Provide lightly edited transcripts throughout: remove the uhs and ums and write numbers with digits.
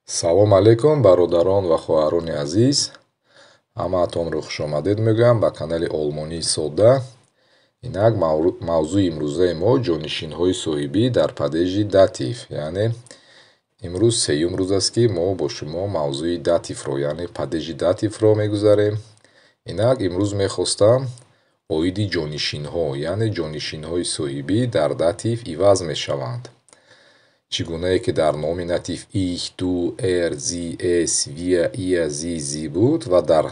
салом алейкум бародарон ва хоҳарони азиз. Ҳамаатонро хушомадед мегӯям ба канали Олмонии содда. Инак мавзӯи имрӯзаи мо ҷонишинҳои соҳибӣ дар падежи датив, яъне имрӯз сеюм рӯз аст ки мо бо шумо мавзӯи дативро, яъне падежи дативро мегузарем. Инак имрӯз мехостам оиди ҷонишинҳо, яъне ҷонишинҳои соҳибӣ дар датив иваз мешаванд. Чӣ гунае ки дар номинатив их, ду, эр, зи, эс, вия, ия, зи буд ва дар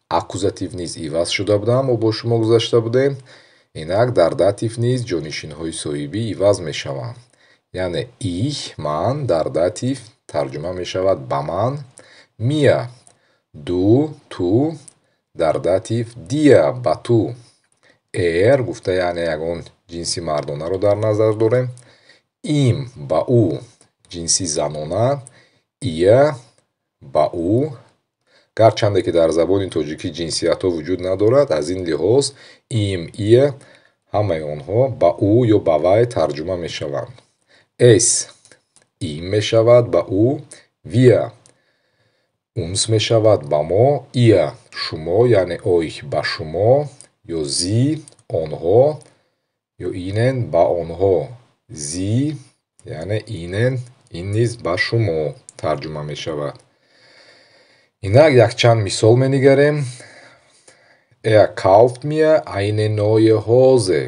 аккузатив низ иваз шуда буданд, мо бо шумо гузашта будем. Инак дар датив низ ҷонишинҳои соҳибӣ иваз мешаванд. Яъне их, ман, дар датив тарҷума мешавад ба ман. Мия, ду, ту, дар датив дия, ба ту. Эр гуфта яъне ягон ҷинси мардонаро дар назар дорем. Им, ба ӯ, ҷинси занона. Ия, ба ӯ. Гарчанде ки дар забони тоҷикӣ ҷинсиятҳо вуҷуд надорад, аз ин лиҳоз им, ия ҳамаи онҳо ба ӯ ё ба вай тарҷума мешаванд. Эс, им мешавад ба ӯ. Вия, унс мешавад ба мо. Ия, шумо, яъне ойх, ба шумо. Ё зи, онҳо. Ё инен, ба онҳо. Зи, яъне инен, ин низ ба шумо тарҷума мешавад. Инак якчанд мисол менигарем. Er kauft mir eine neue Hose.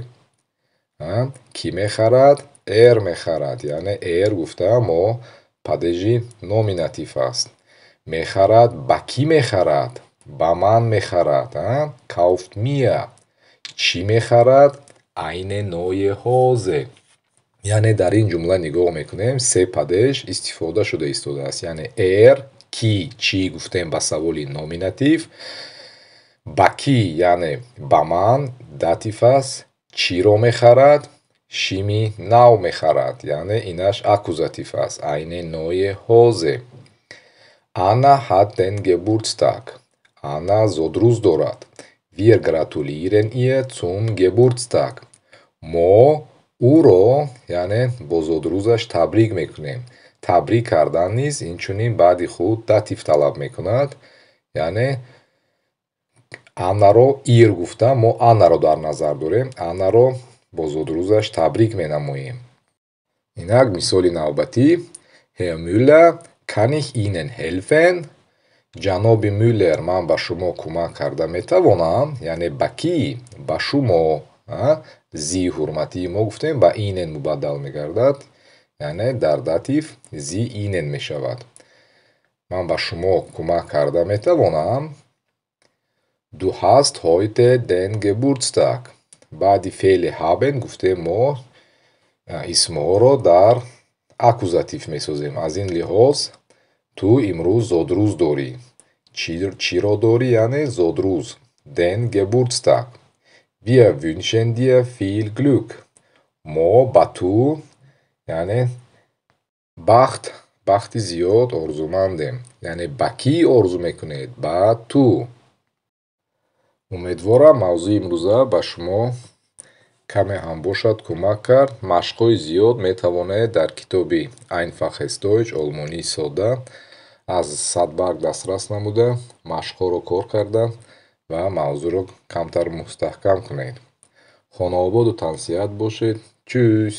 Ки мехарад? Эр мехарад. Яъне эр гуфта мо падежи номинатив аст. Мехарад ба кӣ мехарад? Ба ман мехарад. Kauft mir. Чӣ мехарад? Eine neue Hose. яъне дар ин ҷумла нигоҳ мекунем, се падеж истифода шуда истодааст. Яъне эр, ки, чӣ гуфтем ба саволи номинатив. Ба кӣ, яъне ба ман, датив аст. Чиро мехарад? Шими нав мехарад. Яъне инаш аккузатив аст. Eine neue Hose. Anna hat den Geburtstag. Anna зодрӯз дорад. Wir gratulieren ihr zum Geburtstag. мо ӯро, яъне бо зодрӯзаш табрик мекунем. Табрик кардан низ инчунин баъди худ датив талаб мекунад. Яъне Аннаро ир гуфта, мо Аннаро дар назар дорем. Аннаро бо зодрӯзаш табрик менамоем. Инак мисоли навбатӣ. Herr Müller, kann ich Ihnen helfen? ҷаноби Мюллер, ман ба шумо кӯмак карда метавонам? Яъне ба кӣ? Ба шумо. зи ҳурматии мо гуфтем ба инен мубаддал мегардад. Яъне дар датив зи инен мешавад. Ман ба шумо кӯмак карда метавонам? Du hast heute den Geburtstag. баъди феъли haben гуфтем мо исмҳоро дар аккузатив месозем. Аз ин лиҳоз ту имрӯз зодрӯз дорӣ. Чиро дорӣ? Яъне зодрӯз. Den Geburtstag. Wir wünschen dir viel Glück. мо ба ту, яъне бахти зиёд орзумандем. Яъне ба кӣ орзу мекунед? Ба ту. Умедворам мавзӯи имрӯза ба шумо каме ҳам бошад кӯмак кард. Машқҳои зиёд метавонед дар китоби Einfaches Deutsch Олмонии содда аз садбарг дастрас намуда машқҳоро кор карда ва мавзӯъро камтар мустаҳкам кунед. Хонаободу тансиҳат бошед. Чус!